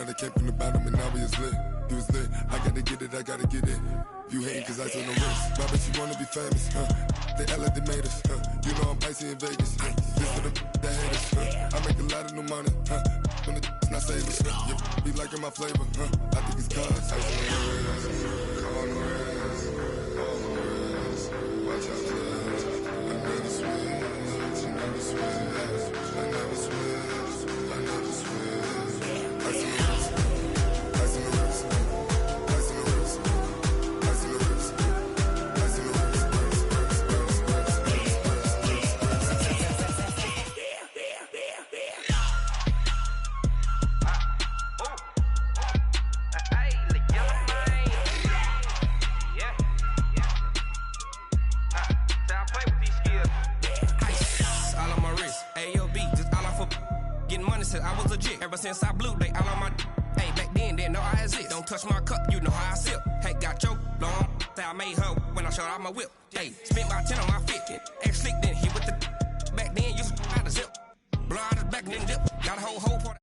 they came from the bottom and now we is lit. You was lit, I gotta get it, I gotta get it. You hating cause I took no risks. My bitch, you wanna be famous, They act like they made us, You know I'm icy in Vegas, This for the that hate us, I make a lot of new money, When the not savers, Be liking my flavor, I think it's cause ice on the wrist, on the wrist, on the wrist. Watch out, please. I never switch, I never switch, I never switch, I never switch. Ice on the wrist, ice on the wrist, ice on the wrist, ice on the wrist, ice on the wrist. I was legit ever since I blew they all on my hey back then didn't know I exist. Don't touch my cup, you know how I sip. Hey, got your long I made her when I showed out my whip. Hey, spent about 10 on my fit. Ex slick then hit with the back then used to out the zip. Blow out his back then dip. Got a whole part.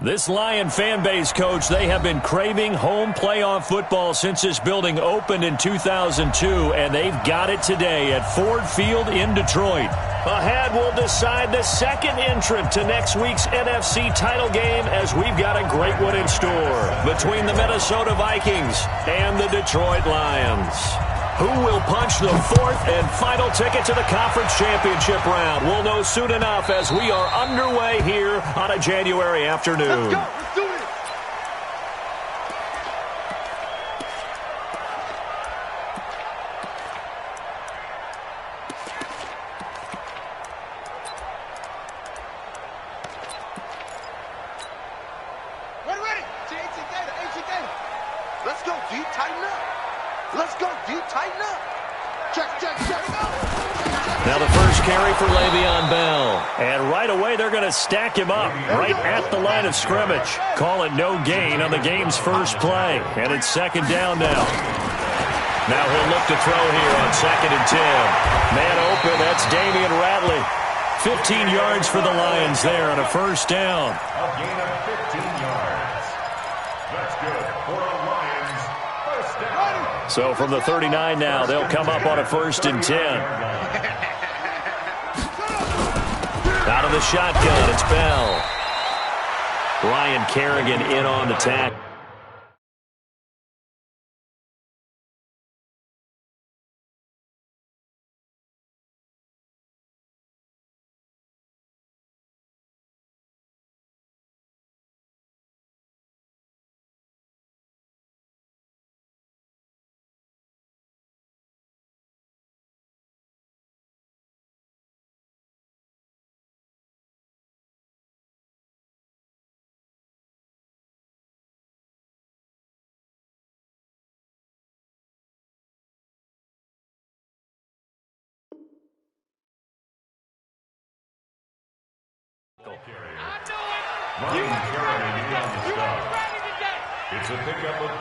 This Lion fan base, Coach, they have been craving home playoff football since this building opened in 2002, and they've got it today at Ford Field in Detroit. Ahead, we'll decide the second entrant to next week's NFC title game as we've got a great one in store between the Minnesota Vikings and the Detroit Lions. Who will punch the fourth and final ticket to the conference championship round? We'll know soon enough as we are underway here on a January afternoon. Let's go. Let's do it. Ready. HG Gator. Let's go, D. Tighten up. Let's go, D. Tighten up. Check. Now the first carry for Le'Veon Bell. And right away they're going to stack him up right at the line of scrimmage. Call it no gain on the game's first play. And it's second down now. Now he'll look to throw here on 2nd and 10. Man open, that's Damian Ratley. 15 yards for the Lions there on a first down. A gain of 15 yards. That's good for a Lions first down. So from the 39 now, they'll come up on a 1st and 10. Out of the shotgun, it's Bell. Ryan Kerrigan in on the tackle. It's a pickup of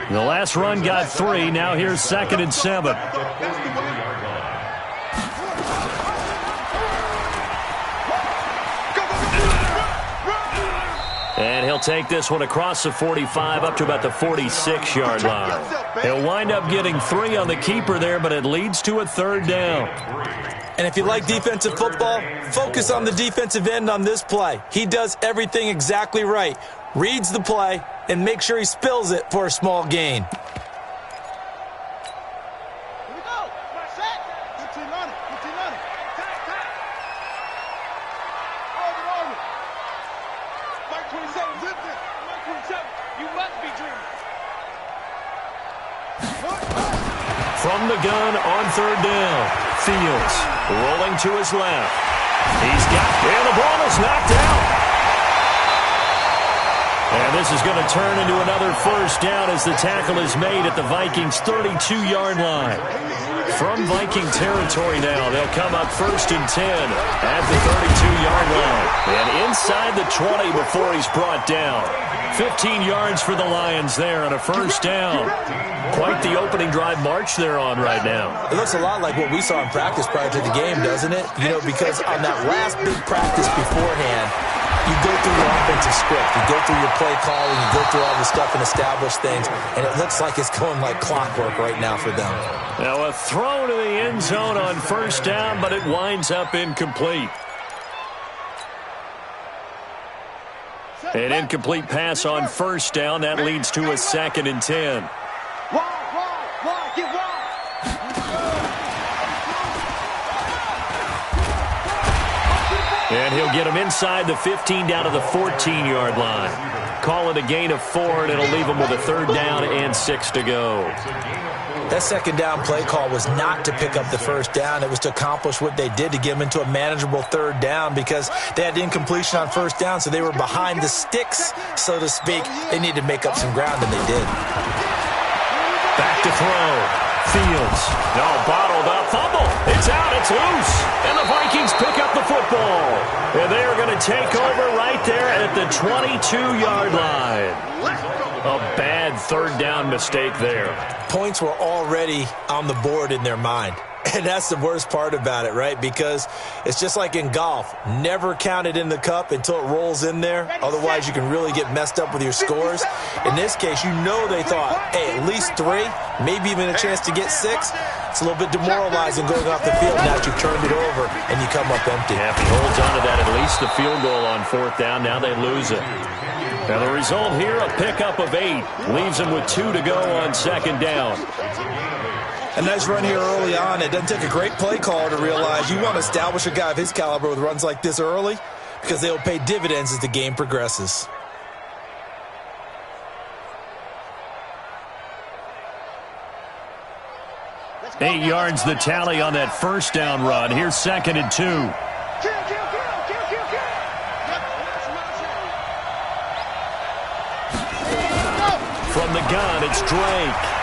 3. The last run got 3. Now here's 2nd and 7. And he'll take this one across the 45 up to about the 46-yard line. He'll wind up getting 3 on the keeper there, but it leads to a 3rd down. And if you like defensive football, focus on the defensive end on this play. He does everything exactly right. Reads the play and makes sure he spills it for a small gain. From the gun on 3rd down, Fields rolling to his left. He's got, and the ball is knocked out. And this is going to turn into another 1st down as the tackle is made at the Vikings' 32-yard line. From Viking territory now, they'll come up 1st and 10 at the 32-yard line. And inside the 20 before he's brought down. 15 yards for the Lions there on a 1st down. Quite the opening drive march they're on right now. It looks a lot like what we saw in practice prior to the game, doesn't it? You know, because on that last big practice beforehand, you go through your offensive script, you go through your play calling, you go through all the stuff and establish things, and it looks like it's going like clockwork right now for them. Now a throw to the end zone on 1st down, but it winds up incomplete. An incomplete pass on 1st down. That leads to a 2nd and 10. And he'll get him inside the 15 down to the 14-yard line. Call it a gain of 4, and it'll leave him with a 3rd down and 6 to go. That 2nd down play call was not to pick up the 1st down. It was to accomplish what they did, to get them into a manageable 3rd down, because they had incompletion on 1st down, so they were behind the sticks, so to speak. They needed to make up some ground, and they did. Back to throw. Fields. No, bottled up. Fumble. It's out. It's loose. And the Vikings pick up the football. And they are going to take over right there at the 22-yard line. A bad 3rd down mistake there. Points were already on the board in their mind. And that's the worst part about it, right? Because it's just like in golf. Never count it in the cup until it rolls in there. Otherwise, you can really get messed up with your scores. In this case, you know they thought, hey, at least 3, maybe even a chance to get 6. It's a little bit demoralizing going off the field now that you've turned it over and you come up empty. Yeah, if he holds on to that, at least the field goal on 4th down. Now they lose it. Now the result here, a pickup of 8. Leaves them with 2 to go on 2nd down. A nice run here early on. It doesn't take a great play caller to realize you want to establish a guy of his caliber with runs like this early, because they'll pay dividends as the game progresses. Eight yards the tally on that 1st down run. Here's 2nd and 2. From the gun, it's Drake.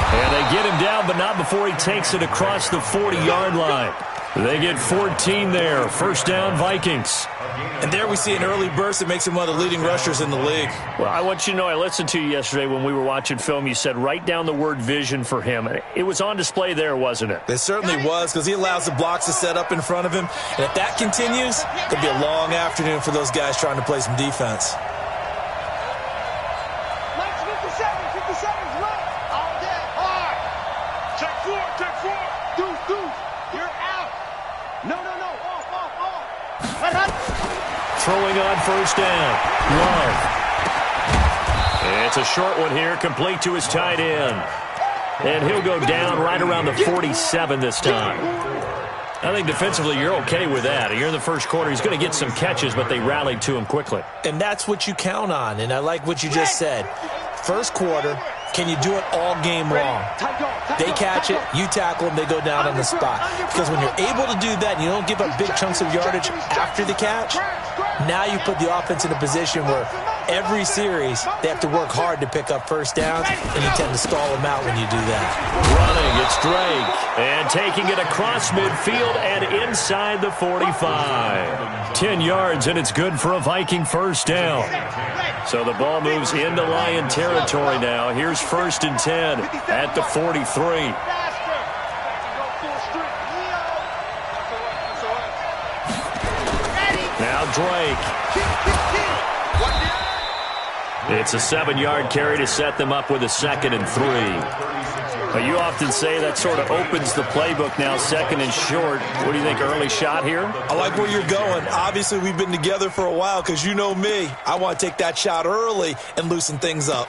And they get him down, but not before he takes it across the 40-yard line. They get 14 there. 1st down, Vikings. And there we see an early burst that makes him one of the leading rushers in the league. Well, I want you to know, I listened to you yesterday when we were watching film. You said write down the word vision for him. It was on display there, wasn't it? It certainly was, because he allows the blocks to set up in front of him. And if that continues, it could be a long afternoon for those guys trying to play some defense. Throwing on 1st down. Love. It's a short one here, complete to his tight end. And he'll go down right around the 47 this time. I think defensively you're okay with that. You're in the 1st quarter. He's going to get some catches, but they rallied to him quickly. And that's what you count on, and I like what you just said. 1st quarter, can you do it all game long? They catch it, you tackle them, they go down on the spot. Because when you're able to do that and you don't give up big chunks of yardage after the catch, now you put the offense in a position where every series they have to work hard to pick up 1st downs, and you tend to stall them out when you do that. Running, it's Drake. And taking it across midfield and inside the 45. 10 yards, and it's good for a Viking 1st down. So the ball moves into Lion territory now. Here's 1st and 10 at the 43. Now Drake. It's a 7-yard carry to set them up with a 2nd and 3. But you often say that sort of opens the playbook now, 2nd and short. What do you think, early shot here? I like where you're going. Obviously, we've been together for a while because you know me. I want to take that shot early and loosen things up.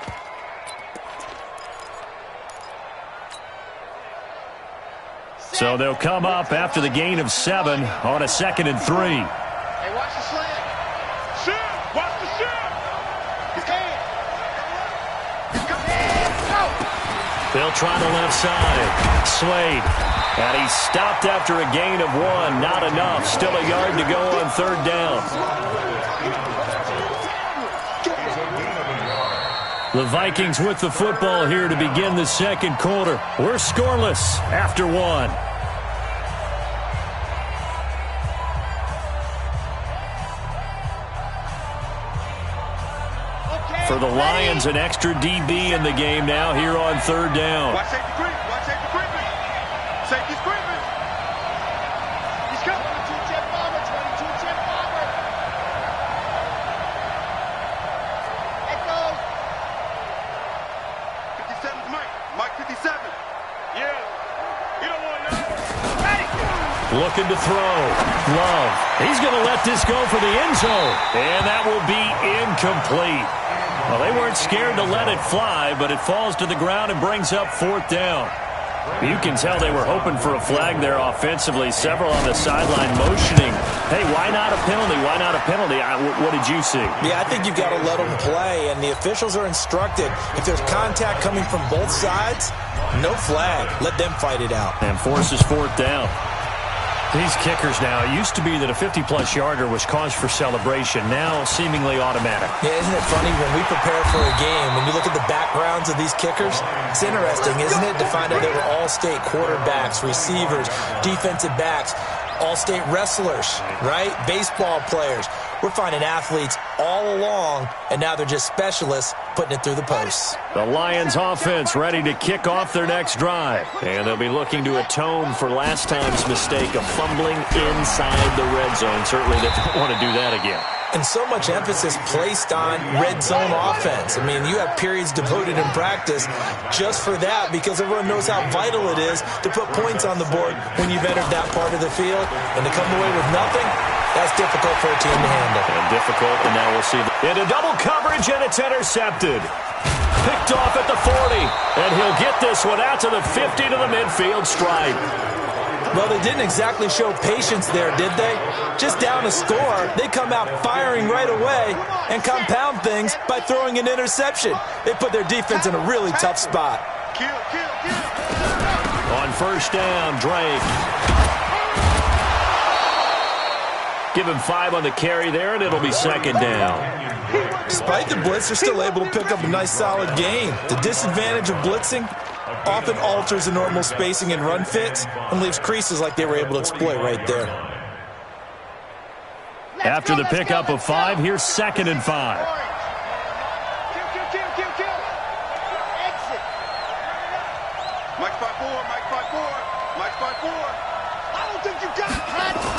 So they'll come up after the gain of 7 on a 2nd and 3. Hey, watch the slant. Shoot! Watch the shoot! He's coming. He's coming. Go! They'll try the left side. Slade. And he's stopped after a gain of 1. Not enough. Still a yard to go on 3rd down. The Vikings with the football here to begin the 2nd quarter. We're scoreless after 1. For the Lions, an extra DB in the game now here on 3rd down. Watch safety creep. Watch safety creeping. Safety's creeping. He's coming. 22-10 bomber. 22-10 bomber. It goes. 57's Mike. Mike 57. Yeah. You don't want to know. Ready. Looking to throw. Love. He's going to let this go for the end zone. And that will be incomplete. Well, they weren't scared to let it fly, but it falls to the ground and brings up 4th down. You can tell they were hoping for a flag there offensively. Several on the sideline motioning. Hey, why not a penalty? Why not a penalty? What did you see? Yeah, I think you've got to let them play, and the officials are instructed. If there's contact coming from both sides, no flag. Let them fight it out. And forces 4th down. These kickers now, it used to be that a 50-plus yarder was cause for celebration. Now seemingly automatic. Yeah, isn't it funny when we prepare for a game, when you look at the backgrounds of these kickers? It's interesting, isn't it, to find out they were all-state quarterbacks, receivers, defensive backs, all-state wrestlers, right? Baseball players. We're finding athletes all along, and now they're just specialists putting it through the posts. The Lions offense ready to kick off their next drive. And they'll be looking to atone for last time's mistake of fumbling inside the red zone. Certainly they don't want to do that again. And so much emphasis placed on red zone offense. I mean, you have periods devoted in practice just for that because everyone knows how vital it is to put points on the board when you've entered that part of the field. And to come away with nothing, that's difficult for a team to handle. And difficult, and now we'll see. Into double coverage, and it's intercepted. Picked off at the 40, and he'll get this one out to the 50 to the midfield stripe. Well, they didn't exactly show patience there, did they? Just down a score, they come out firing right away and compound things by throwing an interception. They put their defense in a really tough spot. On 1st down, Drake. Give him 5 on the carry there, and it'll be 2nd down. Despite the blitz, they're still able to pick up a nice, solid gain. The disadvantage of blitzing often alters the normal spacing and run fits and leaves creases like they were able to exploit right there. After the pickup of 5, here's 2nd and 5. Mike 5-4, Mike 5-4, Mike 5-4. I don't think you got it.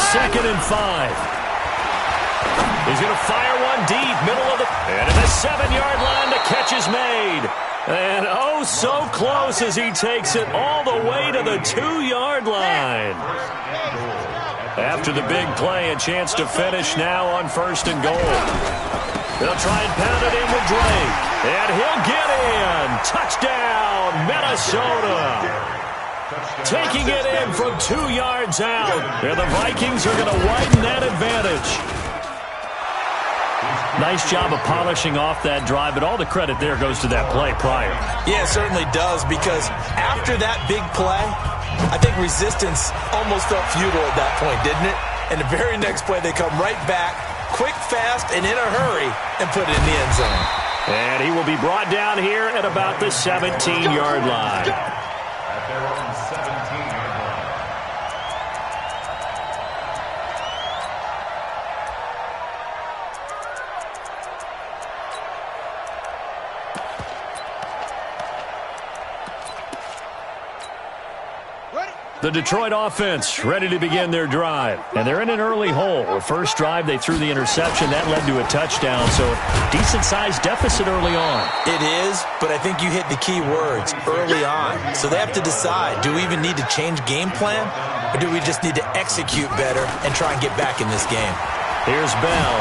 2nd and 5. He's going to fire one deep, middle of the... And at the 7-yard line, the catch is made. And oh, so close as he takes it all the way to the 2-yard line. After the big play, a chance to finish now on 1st and goal. They'll try and pound it in with Drake. And he'll get in. Touchdown, Minnesota. Taking it in from 2 yards out. And the Vikings are going to widen that advantage. Nice job of polishing off that drive, but all the credit there goes to that play prior. Yeah, it certainly does, because after that big play, I think resistance almost felt futile at that point, didn't it? And the very next play, they come right back, quick, fast, and in a hurry, and put it in the end zone. And he will be brought down here at about the 17-yard line. At their own 17-yard line. The The Detroit offense ready to begin their drive. And they're in an early hole. The first drive, they threw the interception. That led to a touchdown. So decent-sized deficit early on. It is, but I think you hit the key words, early on. So they have to decide, do we even need to change game plan? Or do we just need to execute better and try and get back in this game? Here's Bell.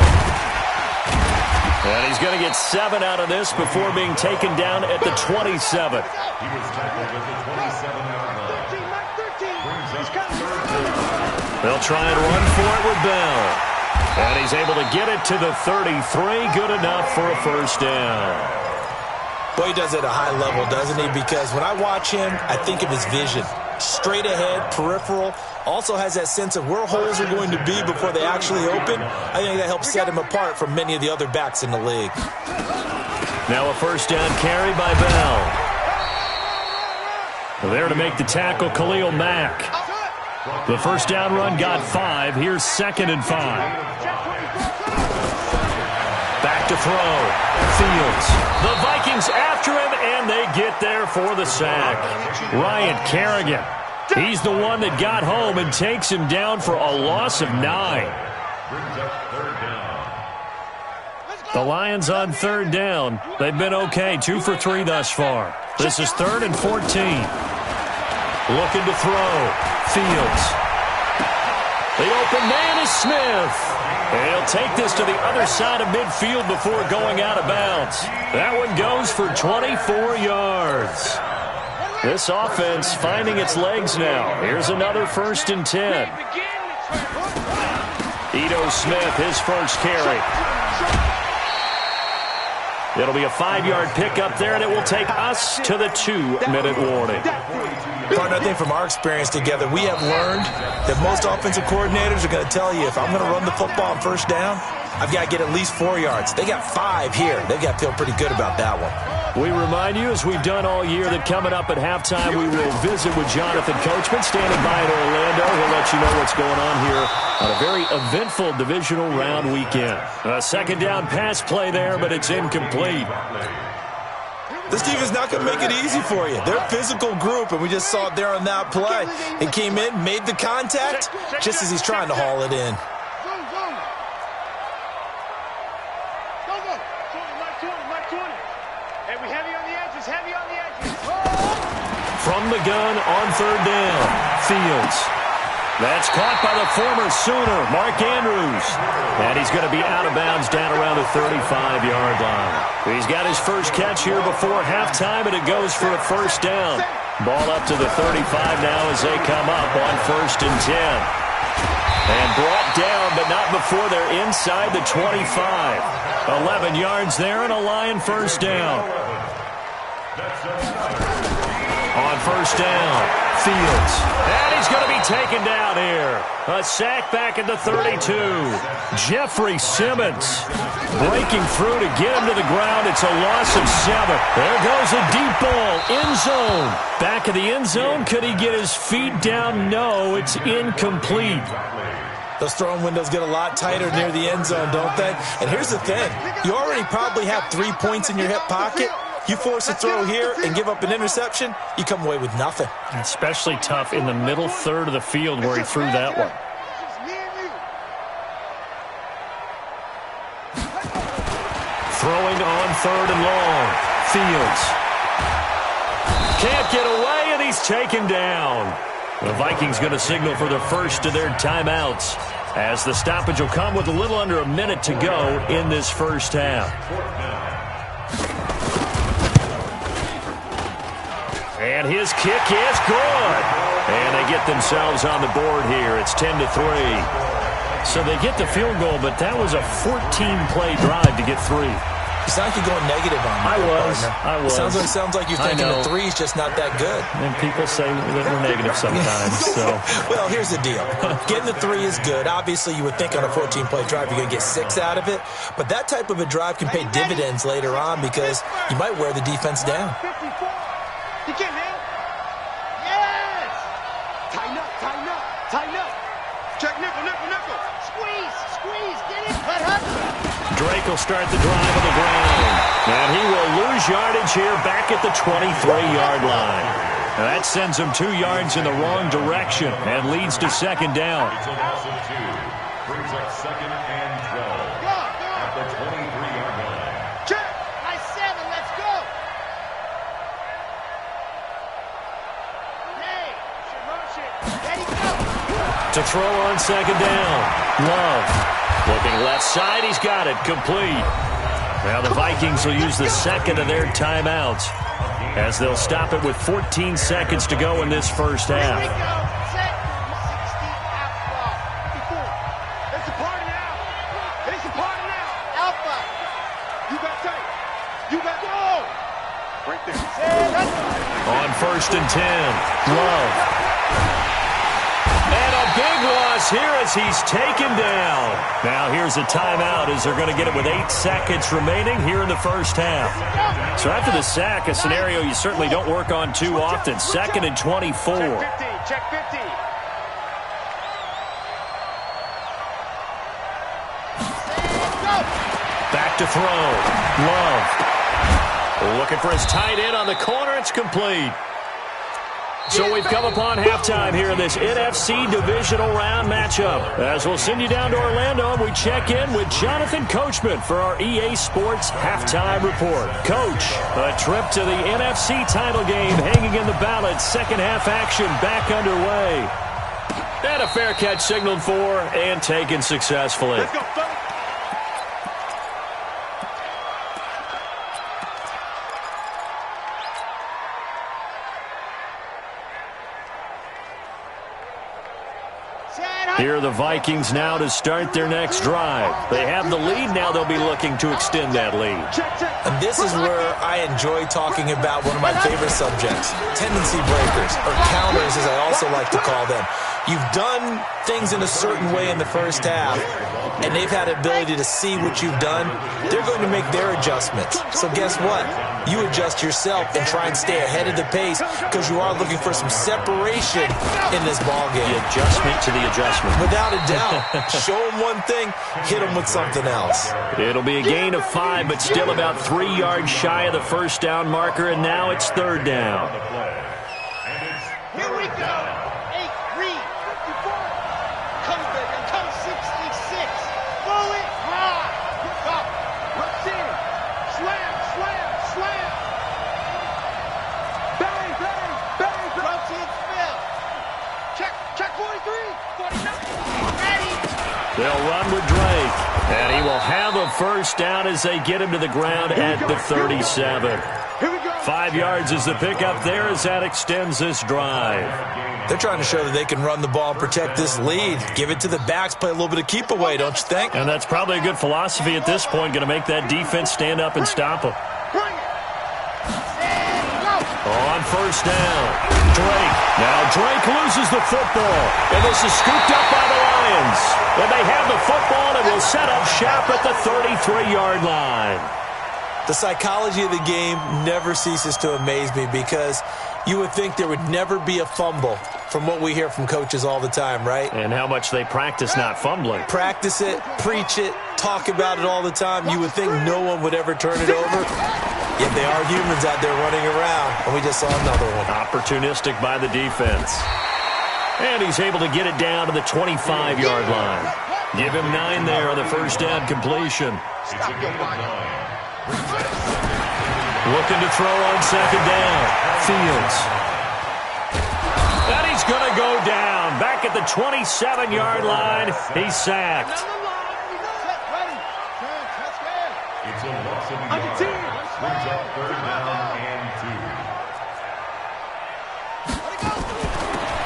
And he's going to get 7 out of this before being taken down at the 27. He was tackled at the 27-yard line. They'll try and run for it with Bell. And he's able to get it to the 33. Good enough for a first down. Boy, he does it at a high level, doesn't he? Because when I watch him, I think of his vision. Straight ahead, peripheral. Also has that sense of where holes are going to be before they actually open. I think that helps set him apart from many of the other backs in the league. Now a first down carry by Bell. There to make the tackle, Khalil Mack. The first down run got 5. Here's 2nd and 5. Back to throw. Fields. The Vikings after him, and they get there for the sack. Ryan Kerrigan. He's the one that got home and takes him down for a loss of 9. The Lions on 3rd down. They've been okay. 2 for 3 thus far. This is 3rd and 14. Looking to throw. Fields. The open man is Smith. And he'll take this to the other side of midfield before going out of bounds. That one goes for 24 yards. This offense finding its legs now. Here's another 1st and 10. Ito Smith, his first carry. It'll be a 5-yard pickup there, and it will take us to the 2-minute warning. Partner, I think from our experience together, we have learned that most offensive coordinators are going to tell you, if I'm going to run the football on first down, I've got to get at least 4 yards. They got 5 here. They've got to feel pretty good about that one. We remind you, as we've done all year, that coming up at halftime, we will visit with Jonathan Coachman, standing by in Orlando. He'll let you know what's going on here on a very eventful divisional round weekend. A 2nd down pass play there, but it's incomplete. This team is not going to make it easy for you. They're a physical group, and we just saw it there on that play. It came in, made the contact, just as he's trying to haul it in. From the gun on 3rd down, Fields. That's caught by the former Sooner, Mark Andrews. And he's going to be out of bounds down around the 35-yard line. He's got his first catch here before halftime, and it goes for a first down. Ball up to the 35 now as they come up on 1st and 10. And brought down, but not before they're inside the 25. 11 yards there and a Lion first down. On 1st down, Fields. And he's going to be taken down here. A sack back at the 32. Jeffrey Simmons breaking through to get him to the ground. It's a loss of 7. There goes a deep ball. End zone. Back of the end zone. Could he get his feet down? No, it's incomplete. Those throwing windows get a lot tighter near the end zone, don't they? And here's the thing. You already probably have 3 points in your hip pocket. You force a throw here and give up an interception, you come away with nothing. Especially tough in the middle third of the field where he threw that one. Throwing on 3rd and long. Fields. Can't get away, and he's taken down. The Vikings going to signal for the first of their timeouts, as the stoppage will come with a little under a minute to go in this first half. And his kick is good. And they get themselves on the board here. It's 10-3. So they get the field goal, but that was a 14-play drive to get 3. You sound like you're going negative on me. I was. Sounds like you're thinking the 3 is just not that good. And people say that we're negative sometimes. So. Well, here's the deal. Getting the 3 is good. Obviously, you would think on a 14-play drive you're going to get 6 out of it. But that type of a drive can pay dividends later on because you might wear the defense down. You get me? Yes! Tighten up, tighten up, tighten up. Check nickel, nickel, nickel. Squeeze, get it. What happened? Drake will start the drive on the ground. And he will lose yardage here back at the 23-yard line. That sends them 2 yards in the wrong direction and leads to second down. It's a loss of 2. Brings up second and 12. At the 23-yard line. Check. Nice 7. Let's go. Hey, rush it. Ready, go. To throw on second down. Love. Looking left side. He's got it. Complete. Now the Vikings will use the second of their timeouts as they'll stop it with 14 seconds to go in this first half. Here we go. Set. 60 alpha. 54. It's a party now. It's a party now. Alpha. You got tape. You got go. Right there. On first and 10. Love. And a big loss here as he's taken down. Now here's a timeout as they're going to get it with 8 seconds remaining here in the first half. So after the sack, a scenario you certainly don't work on too often. Second and 24. Check 50. Back to throw. Love. Looking for his tight end on the corner. It's complete. So we've come upon halftime here in this NFC divisional round matchup. As we'll send you down to Orlando, and we check in with Jonathan Coachman for our EA Sports halftime report. Coach, a trip to the NFC title game hanging in the balance. Second half action back underway. And a fair catch signaled for and taken successfully. Let's go, fellas. Here are the Vikings now to start their next drive. They have the lead. Now they'll be looking to extend that lead. And this is where I enjoy talking about one of my favorite subjects, tendency breakers, or counters as I also like to call them. You've done things in a certain way in the first half, and they've had the ability to see what you've done. They're going to make their adjustments. So guess what? You adjust yourself and try and stay ahead of the pace because you are looking for some separation in this ballgame. The adjustment to the adjustment. Without a doubt. Show them one thing, hit them with something else. It'll be a gain of 5, but still about 3 yards shy of the first down marker, and now it's third down. Here we go. 8, read. 54. Come, baby. Come 66. Throw it high. Go. Rush in. Slam, slam, slam. Bang, bang, bang. Rush in, Phil. Check 43. 49. Ready. They'll run with Drake, and he will have a first down as they get him to the ground at the 37. Here we go. 5 yards is the pickup there as that extends this drive. They're trying to show that they can run the ball and protect this lead. Give it to the backs, play a little bit of keep away, don't you think? And that's probably a good philosophy at this point, going to make that defense stand up and stop them. Bring it. And go. On first down, Drake. Now Drake loses the football, and this is scooped up by the Lions. And they have the football and will set up shop at the 33-yard line. The psychology of the game never ceases to amaze me because you would think there would never be a fumble from what we hear from coaches all the time, right? And how much they practice not fumbling. Practice it, preach it, talk about it all the time. You would think no one would ever turn it over. Yet they are humans out there running around, and we just saw another one. Opportunistic by the defense. And he's able to get it down to the 25-yard line. Give him 9 there on the first down completion. Looking to throw on second down. Fields. And he's going to go down. Back at the 27-yard line. He's sacked. It's a loss of a yard. Brings up third down and 2.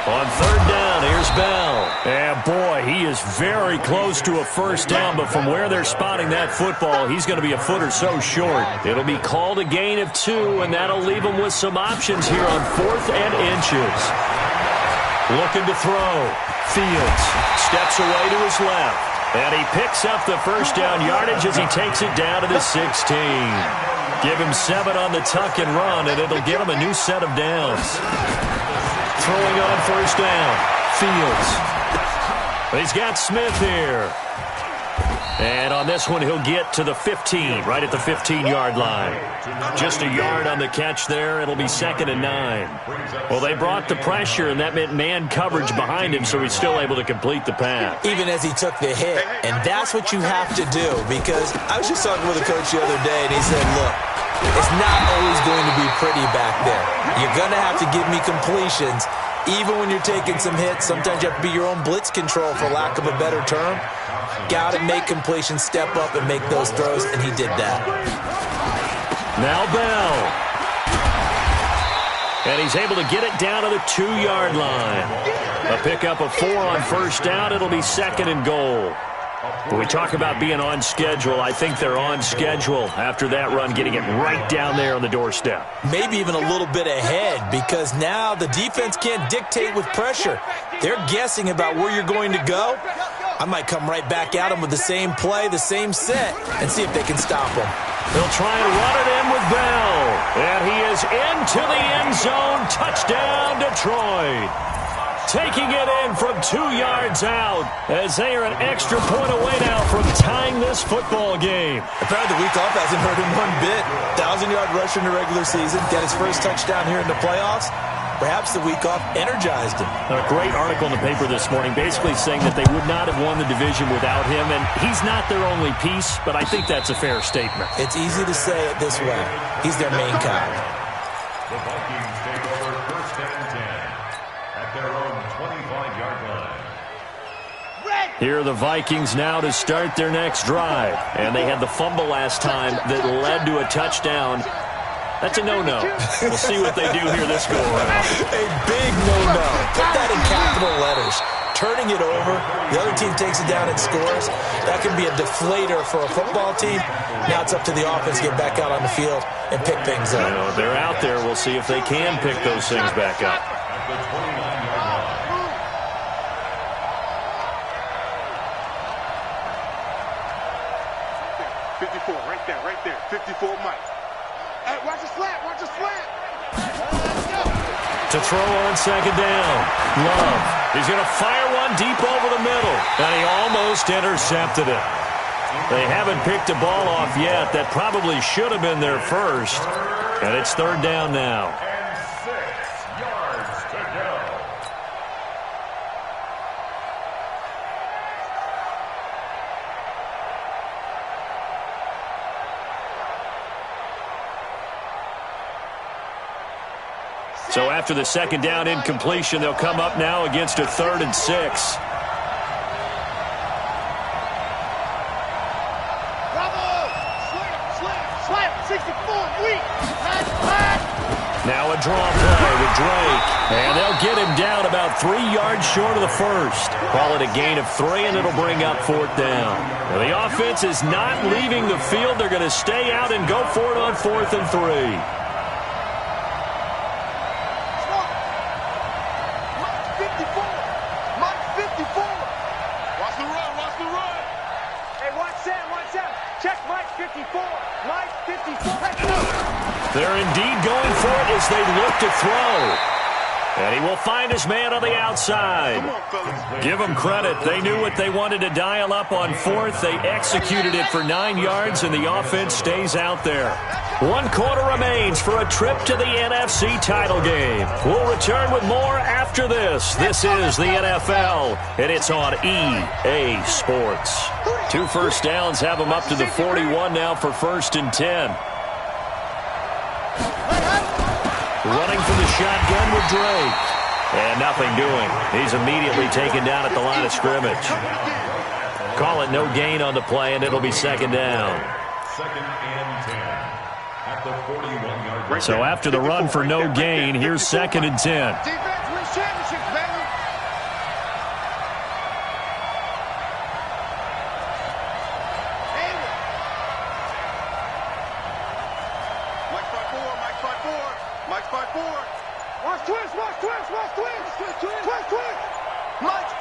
On third down, here's Bell. And boy, he is very close to a first down, but from where they're spotting that football, he's going to be a foot or so short. It'll be called a gain of 2, and that'll leave him with some options here on 4th and inches. Looking to throw. Fields steps away to his left, and he picks up the first down yardage as he takes it down to the 16. Give him 7 on the tuck and run, and it'll get him a new set of downs. Throwing on first down. Fields. He's got Smith here. And on this one, he'll get to the 15, right at the 15-yard line. Just a yard on the catch there. It'll be 2nd and 9. Well, they brought the pressure, and that meant man coverage behind him, so he's still able to complete the pass. Even as he took the hit, and that's what you have to do, because I was just talking with a coach the other day, and he said, look, it's not always going to be pretty back there. You're going to have to give me completions. Even when you're taking some hits, sometimes you have to be your own blitz control, for lack of a better term. Got to make completions, step up, and make those throws, and he did that. Now Bell. And he's able to get it down to the 2-yard line. A pickup of 4 on first down. It'll be 2nd and goal. When we talk about being on schedule, I think they're on schedule after that run, getting it right down there on the doorstep. Maybe even a little bit ahead, because now the defense can't dictate with pressure. They're guessing about where you're going to go. I might come right back at them with the same play, the same set, and see if they can stop them. They'll try and run it in with Bell. And he is into the end zone. Touchdown, Detroit. Taking it in from 2 yards out, as they are an extra point away now from tying this football game. Apparently the week off hasn't hurt him one bit. 1,000-yard rusher in the regular season, got his first touchdown here in the playoffs. Perhaps the week off energized him. A great article in the paper this morning basically saying that they would not have won the division without him, and he's not their only piece, but I think that's a fair statement. It's easy to say it this way. He's their main guy. The Vikings take over 1st and 10 at their own 25-yard line. Here are the Vikings now to start their next drive. And they had the fumble last time that led to a touchdown. That's a no-no. We'll see what they do here this go-around. A big no-no. Put that in capital letters. Turning it over, the other team takes it down and scores. That can be a deflator for a football team. Now it's up to the offense to get back out on the field and pick things up. You know, they're out there. We'll see if they can pick those things back up. At the 29-yard line. Right there. 54, Mike. Hey, watch the slant, watch the slant. Let's go. To throw on 2nd down. Love. He's going to fire one deep over the middle. And he almost intercepted it. They haven't picked a ball off yet. That probably should have been their first. And it's 3rd down now. And 6 yards to go. So after the 2nd down incompletion, they'll come up now against a 3rd and 6. Now a draw play with Drake. And they'll get him down about 3 yards short of the first. Call it a gain of 3, and it'll bring up 4th down. Now the offense is not leaving the field. They're going to stay out and go for it on 4th and 3. They're indeed going for it as they look to throw. And he will find his man on the outside. Give them credit. They knew what they wanted to dial up on 4th. They executed it for 9 yards, and the offense stays out there. 1 quarter remains for a trip to the NFC title game. We'll return with more after this. This is the NFL, and it's on EA Sports. 2 first downs have them up to the 41 now for 1st and 10. Running from the shotgun with Drake. And nothing doing. He's immediately taken down at the line of scrimmage. Call it no gain on the play, and it'll be 2nd down. 2nd and 10 at the 41-yard line. So after the run for no gain, here's 2nd and 10. Defense wins championships, baby. Mike's 5-4. Watch twist. Mike's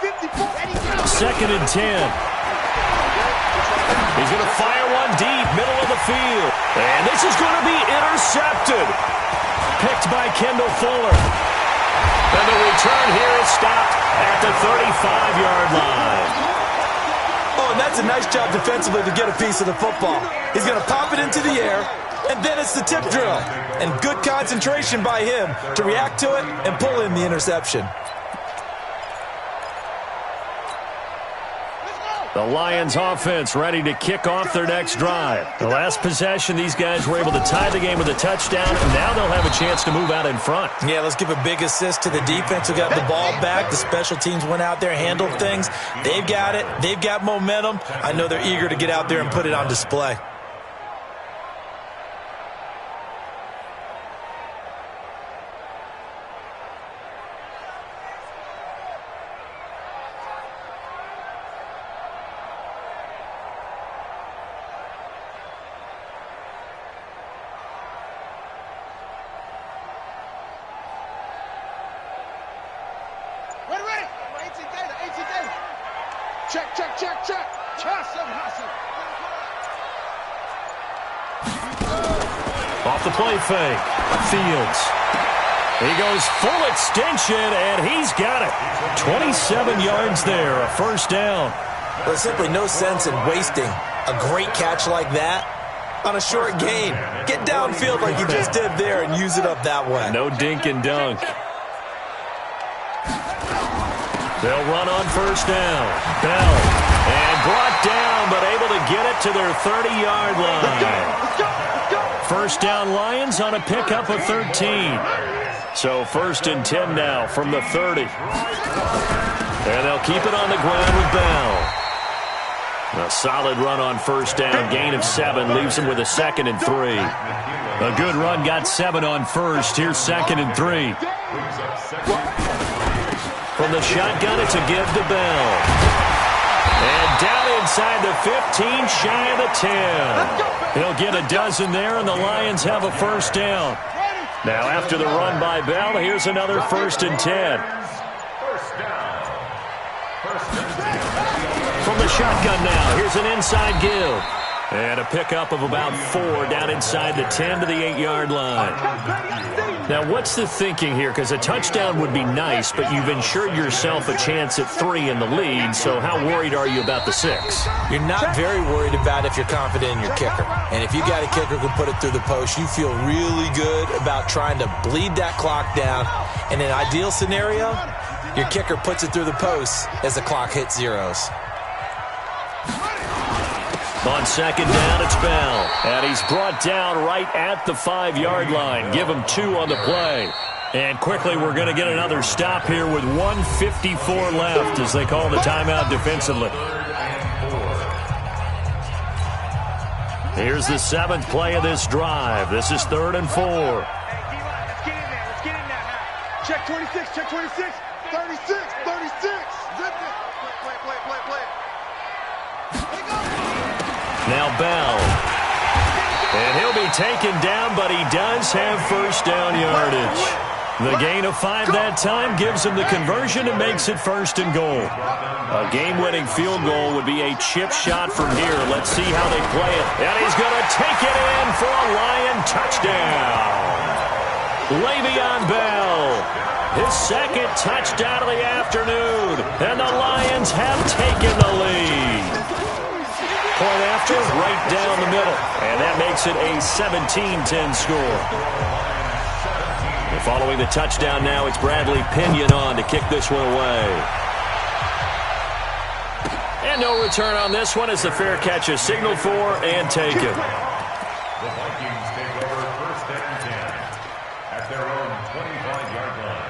54. 2nd and 10. He's going to fire one deep, middle of the field. And this is going to be intercepted. Picked by Kendall Fuller. And the return here is stopped at the 35-yard line. Oh, Oh, and that's a nice job defensively to get a piece of the football. He's going to pop it into the air, and then it's the tip drill. And good concentration by him to react to it and pull in the interception. The Lions offense ready to kick off their next drive. The last possession, these guys were able to tie the game with a touchdown, and now they'll have a chance to move out in front. Yeah, let's give a big assist to the defense who got the ball back. The special teams went out there, handled things. They've got it. They've got momentum. I know they're eager to get out there and put it on display. Off the play fake, Fields. He goes full extension, and he's got it. 27 yards there, a first down. There's simply no sense in wasting a great catch like that on a short gain. Get downfield like you just did there and use it up that way. No dink and dunk. They'll run on first down. Bell. And brought down, but able to get it to their 30-yard line. First down Lions on a pickup of 13. So first and 10 now from the 30. And they'll keep it on the ground with Bell. A solid run on first down. Gain of 7 leaves him with a 2nd and 3. A good run got 7 on first. Here's 2nd and 3. From the shotgun, it's a give to Bell. And down inside the 15, shy of the 10. He'll get a dozen there, and the Lions have a first down. Now, after the run by Bell, here's another 1st and 10. From the shotgun now, here's an inside give. And a pickup of about 4 down inside the 10 to the 8-yard line. Now, what's the thinking here? Because a touchdown would be nice, but you've ensured yourself a chance at 3 in the lead, so how worried are you about the 6? You're not very worried about if you're confident in your kicker. And if you got a kicker who can put it through the post, you feel really good about trying to bleed that clock down. In an ideal scenario, your kicker puts it through the post as the clock hits zeros. On second down, it's Bell. And he's brought down right at the 5-yard line. Give him 2 on the play. And quickly, we're going to get another stop here with 1:54 left as they call the timeout defensively. Here's the 7th play of this drive. This is 3rd and 4. Let's get in there. Let's get in there. Check 26, check 26. 36, 36. Zip it. Play. Now Bell. And he'll be taken down, but he does have first down yardage. The gain of 5 that time gives him the conversion and makes it 1st and goal. A game-winning field goal would be a chip shot from here. Let's see how they play it. And he's going to take it in for a Lion touchdown. Le'Veon Bell, his 2nd touchdown of the afternoon. And the Lions have taken the lead. Point after, right down the middle. And that makes it a 17-10 score. And following the touchdown now, it's Bradley Pinion on to kick this one away. And no return on this one as the fair catch is signaled for and taken. The Vikings take over 1st and 10 at their own 25-yard line.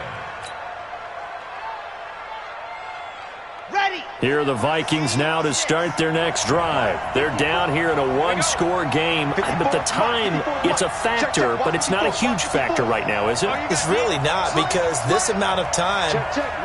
Ready. Here are the Vikings now to start their next drive. They're down here in a 1-score game, but the time, it's a factor, but it's not a huge factor right now, is it? It's really not, because this amount of time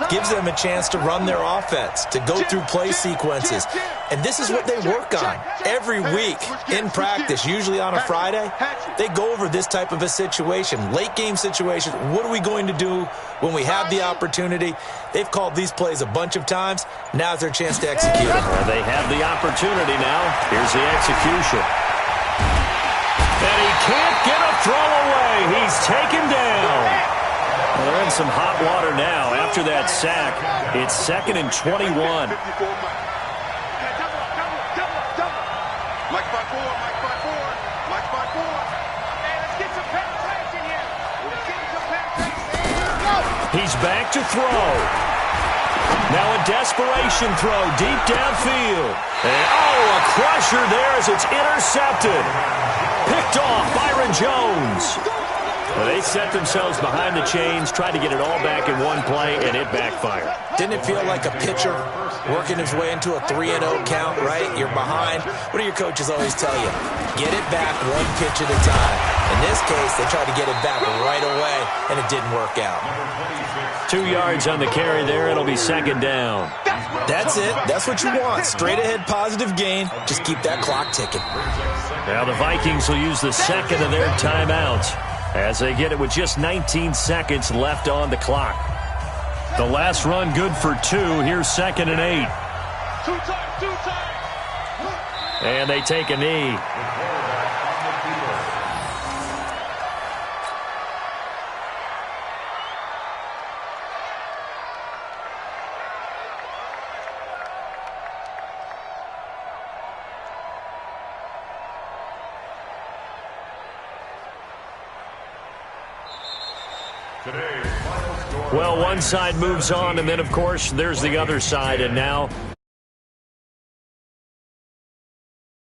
gives them a chance to run their offense, to go through play sequences. And this is what they work on every week in practice, usually on a Friday. They go over this type of a situation, late game situation. What are we going to do when we have the opportunity? They've called these plays a bunch of times. Now's their chance to execute them. They have the opportunity now. Here's the execution. And he can't get a throw away. He's taken down. Well, they're in some hot water now after that sack. It's 2nd and 21. Mike by four. Mike by four. Man, let's get some penetration here. Let's get some penetration. Let's go. He's back to throw. Now a desperation throw deep downfield. And, a crusher there as it's intercepted. Picked off Byron Jones. Well, they set themselves behind the chains, tried to get it all back in one play, and it backfired. Didn't it feel like a pitcher working his way into a 3-0 count, right? You're behind. What do your coaches always tell you? Get it back one pitch at a time. In this case, they tried to get it back right away, and it didn't work out. 2 yards on the carry there. It'll be second down. That's it. That's what you want. Straight ahead positive gain. Just keep that clock ticking. Now the Vikings will use the second of their timeouts as they get it with just 19 seconds left on the clock. The last run good for 2. Here's 2nd and 8. Two times. And they take a knee. Well, one side moves on, and then, of course, there's the other side. And now